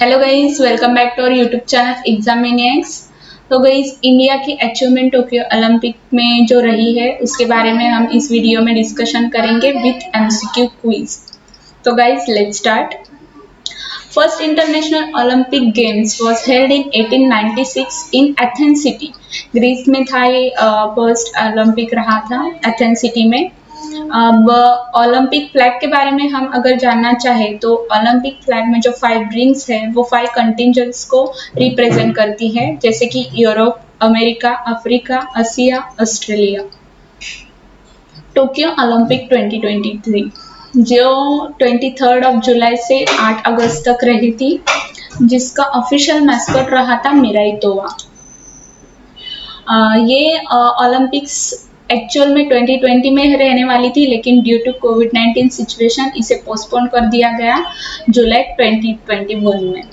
Hello guys, welcome back to our YouTube channel Exam Maniacs. तो guys, India की achievement Tokyo Olympic में जो रही है उसके बारे में हम इस वीडियो में डिस्कशन करेंगे विथ एमसीक्यू क्विज। तो guys, let's start. First international Olympic games was held in 1896 in Athens city. Greece में था ये फर्स्ट ओलंपिक रहा था एथेंस सिटी में। अब ओलंपिक फ्लैग के बारे में हम अगर जानना चाहें तो ओलंपिक फ्लैग में जो 5 रिंग्स है वो 5 कंटिजेंट्स को रिप्रेजेंट करती है, जैसे कि Europe, America, Africa, Asia, Australia. Tokyo Olympic 2023 जो 23 जुलाई से 8 अगस्त तक रही थी, जिसका ऑफिशियल मैस्कट रहा था मिराई तोवा। ये ओलंपिक्स एक्चुअल में 2020 में रहने वाली थी, लेकिन ड्यू टू कोविड-19 सिचुएशन इसे पोस्टपोन कर दिया गया जुलाई 2021 में,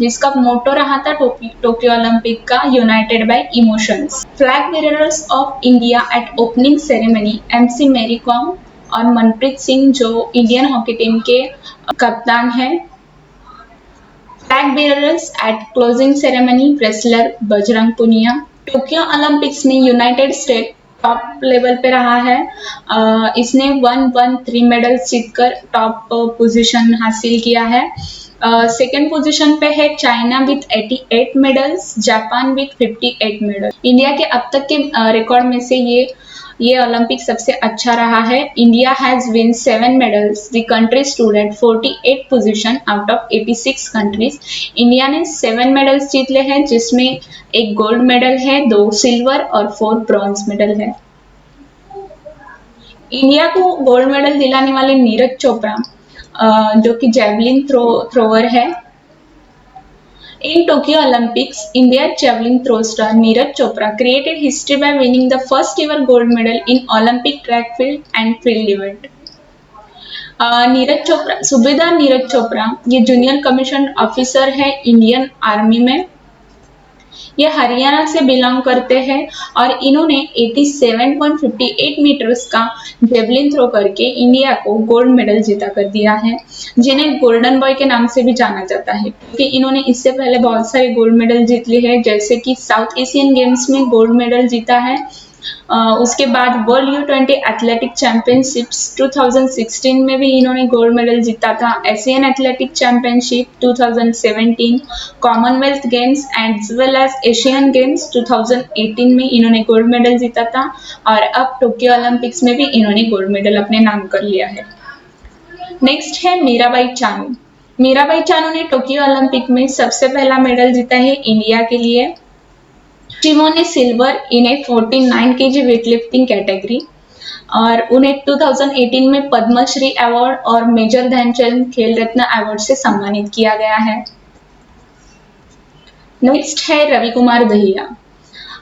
जिसका मोटो रहा था टोक्यो ओलंपिक का united by emotions. Flag bearers of India at opening ceremony MC Mary Kom और मनप्रीत सिंह, जो इंडियन हॉकी टीम के कप्तान हैं। Flag bearers at closing ceremony wrestler Bajrang Punia. Tokyo Olympics में यूनाइटेड स्टेट टॉप लेवल पे रहा है। इसने 113 मेडल्स जीतकर टॉप पोजीशन हासिल किया है। सेकेंड पोजीशन पे है China with 88 medals, Japan with 58 medal. India के अब तक के रिकॉर्ड में से ये ओलंपिक सबसे अच्छा रहा है। India has win 7 medals. The country stood at 48 position out of 86 countries. India ने 7 मेडल्स जीत ले हैं, जिसमें एक गोल्ड मेडल है, 2 सिल्वर और 4 ब्रॉन्ज मेडल है। इंडिया को गोल्ड मेडल दिलाने वाले नीरज चोपड़ा, जो कि जेवलिन थ्रोवर है। In Tokyo Olympics, India's javelin throw star Neeraj Chopra created history by winning the first ever gold medal in Olympic track field and field event. Neeraj Chopra, सूबेदार नीरज चोपड़ा, ये junior commission officer है Indian army में। ये हरियाणा से belong करते हैं और इन्होंने 87.58 मीटर्स का जेवलिन थ्रो करके इंडिया को गोल्ड मेडल जीता कर दिया है, जिन्हें गोल्डन बॉय के नाम से भी जाना जाता है, क्योंकि इन्होंने इससे पहले बहुत सारे गोल्ड मेडल जीत लिए हैं, जैसे कि साउथ एशियन गेम्स में गोल्ड मेडल जीता है। उसके बाद वर्ल्ड U20 एथलेटिक चैंपियनशिप्स 2016 में भी इन्होंने गोल्ड मेडल जीता था। Asian athletic championship 2017, Commonwealth games as well as Asian games 2018 में इन्होंने गोल्ड मेडल जीता था, और अब टोक्यो ओलंपिक्स में भी इन्होंने गोल्ड मेडल अपने नाम कर लिया है। नेक्स्ट है मीराबाई चानू। मीराबाई चानू ने टोक्यो ओलंपिक में सबसे पहला मेडल जीता है इंडिया के लिए। She won a silver in a 49 kg weightlifting category, और उन्हें 2018 में पद्मश्री अवार्ड और मेजर ध्यानचंद खेल रत्न अवार्ड से सम्मानित किया गया है। नेक्स्ट है रवि कुमार दहिया।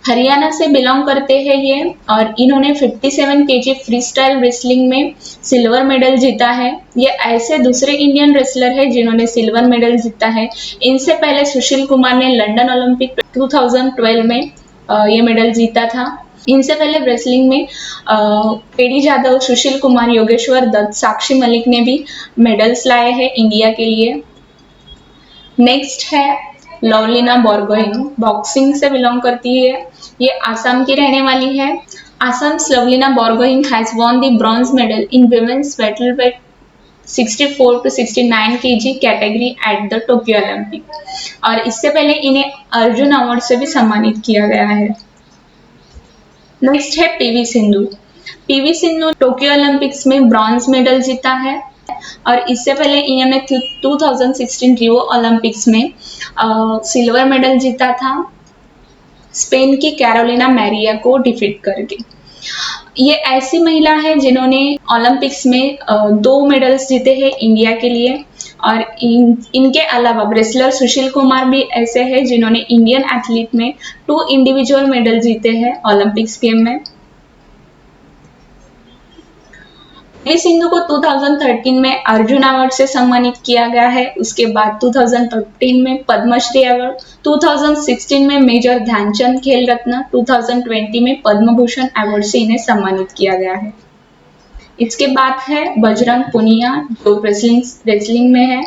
हरियाणा से बिलोंग करते हैं ये, और इन्होंने 57 kg फ्री स्टाइल रेसलिंग में सिल्वर मेडल जीता है। ये ऐसे दूसरे इंडियन रेसलर है जिन्होंने सिल्वर मेडल जीता है। इनसे पहले सुशील कुमार ने लंदन ओलंपिक 2012 में ये मेडल जीता था। इनसे पहले रेसलिंग में केडी जाधव, सुशील कुमार, योगेश्वर दत्त, साक्षी मलिक ने भी मेडल्स लाए हैं इंडिया के लिए। नेक्स्ट है लवलीना बोरगोहेन। बॉक्सिंग से बिलोंग करती है, ये आसाम की रहने वाली है। Assam's Lovlina Borgohain has won the bronze medal in women's welterweight 64 to 69 kg category at the Tokyo Olympic, और इससे पहले इन्हें अर्जुन अवार्ड से भी सम्मानित किया गया है। नेक्स्ट है PV Sindhu. PV Sindhu Tokyo Olympics में ब्रॉन्ज मेडल जीता है, और इससे पहले इन्होंने 2016 रियो ओलंपिक्स में सिल्वर मेडल जीता था, स्पेन की कैरोलिना मैरिया को डिफीट करके। ये ऐसी महिला है जिन्होंने ओलंपिक्स में 2 मेडल्स जीते हैं इंडिया के लिए, और इनके अलावा रेसलर सुशील कुमार भी ऐसे हैं जिन्होंने इंडियन एथलीट में 2 इंडिविजुअल मेडल जीते हैं ओलंपिक्स गेम में। पीवी सिंधु को 2013 में अर्जुन अवार्ड से सम्मानित किया गया है। उसके बाद 2013 में पद्मश्री अवार्ड, 2016 में मेजर ध्यानचंद खेल रत्न, 2020 में पद्म भूषण अवार्ड से इन्हें सम्मानित किया गया है। इसके बाद है बजरंग पुनिया, जो रेसलिंग में है।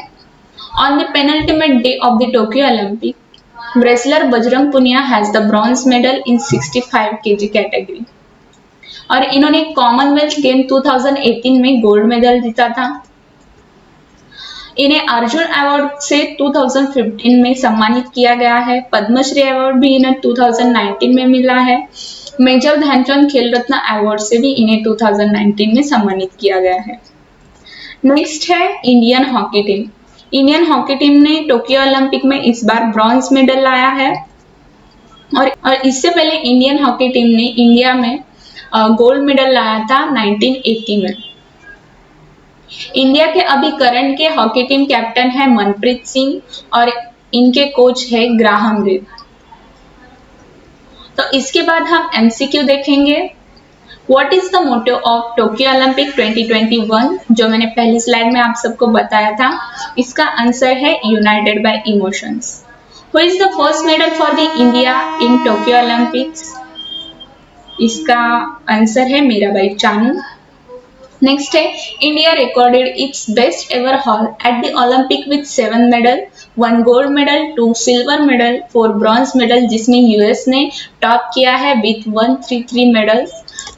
On the penultimate day of the Tokyo Olympic, wrestler Bajrang Punia has the bronze medal in 65 kg category. और इन्होंने कॉमनवेल्थ गेम 2018 में गोल्ड मेडल जीता था। इन्हें अर्जुन अवार्ड से 2015 में सम्मानित किया गया है। पद्मश्री अवार्ड भी इन्हें 2019 में मिला है। मेजर ध्यानचंद खेल रत्न अवार्ड से भी इन्हें 2019 में सम्मानित किया गया है। नेक्स्ट है Indian hockey team. Indian hockey team ने टोक्यो ओलंपिक में इस बार ब्रॉन्ज मेडल लाया है और इससे पहले इंडियन हॉकी टीम ने इंडिया में गोल्ड मेडल लाया था 1980 में। इंडिया के अभी करंट के हॉकी टीम कैप्टन है मनप्रीत सिंह और इनके कोच है ग्राहम रीड। तो इसके बाद हम एमसीक्यू देखेंगे। What is the motto of Tokyo Olympic 2021, जो मैंने पहली स्लाइड में आप सबको बताया था। इसका आंसर है United by emotions. Who is the first medal for the India in Tokyo Olympics? इसका आंसर है मीराबाई चानू। नेक्स्ट है India recorded it's best ever hall at the Olympic with 7 medal, 1 gold medal, 2 silver medal, 4 bronze medal, जिसमें US ने top किया है with 133 medals.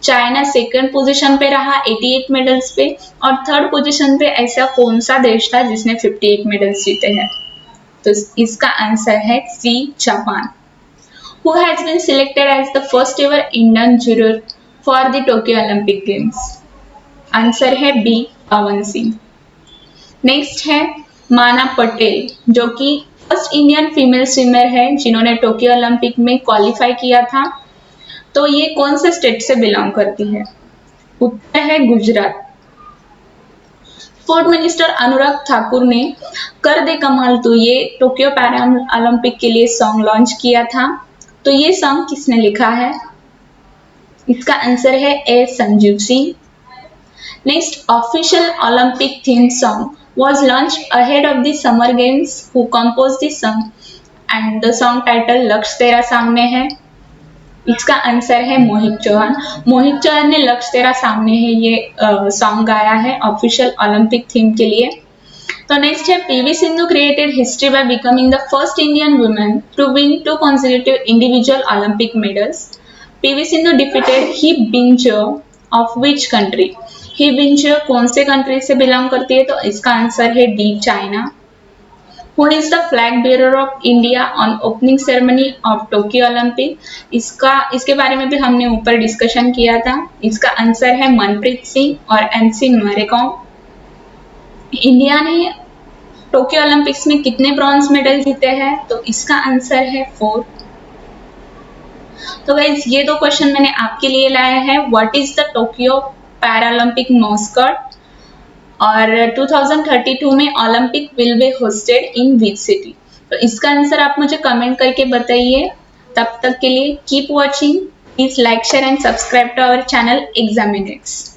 China second position पे रहा 88 medals पे और थर्ड पोजीशन पे ऐसा कौन सा देश था जिसने 58 मेडल्स जीते हैं? तो इसका आंसर है सी, Japan. Who has been selected as the first ever Indian juror for the Tokyo Olympic Games? Answer है बी, पवन सिंह। नेक्स्ट है माना पटेल, जो कि फर्स्ट इंडियन फीमेल स्विमर है जिन्होंने टोक्यो ओलंपिक में क्वालिफाई किया था। तो ये कौन से स्टेट से बिलोंग करती है? उत्तर है गुजरात। स्पोर्ट मिनिस्टर अनुराग ठाकुर ने कर दे कमाल तू ये टोक्यो पैरा ओलंपिक के लिए सॉन्ग लॉन्च किया था। तो ये सॉन्ग किसने लिखा है? इसका आंसर है A, Sanjeev Singh. Next, official Olympic theme song was launched ahead of the summer games. Who composed the song? And the song title लक्ष्य तेरा सामने है। इसका आंसर है मोहित चौहान। मोहित चौहान ने लक्ष्य तेरा सामने है ये सॉन्ग गाया है ऑफिशियल ओलंपिक थीम के लिए। तो नेक्स्ट है PV Sindhu created history by becoming the first Indian women to win 2 consecutive individual Olympic medals. PV Sindhu defeated He Bingjiao of which country? He Bingjiao कौन से कंट्री से बिलोंग करती है? तो इसका आंसर है D, China. Who is the flag bearer of India on opening ceremony of Tokyo Olympic? इसके बारे में भी हमने ऊपर डिस्कशन किया था। इसका आंसर है मनप्रीत सिंह और एमसी मैरीकॉम। इंडिया ने टोक्यो ओलंपिक्स में कितने ब्रॉन्ज मेडल जीते हैं? तो इसका आंसर है 4। तो गाइस ये 2 क्वेश्चन मैंने आपके लिए लाया है। What is the Tokyo Paralympic mascot और 2032 में Olympic will be hosted in which city? तो इसका आंसर आप मुझे कमेंट करके बताइए। तब तक के लिए keep watching, please like, share and subscribe to our channel एग्जामिनेट्स।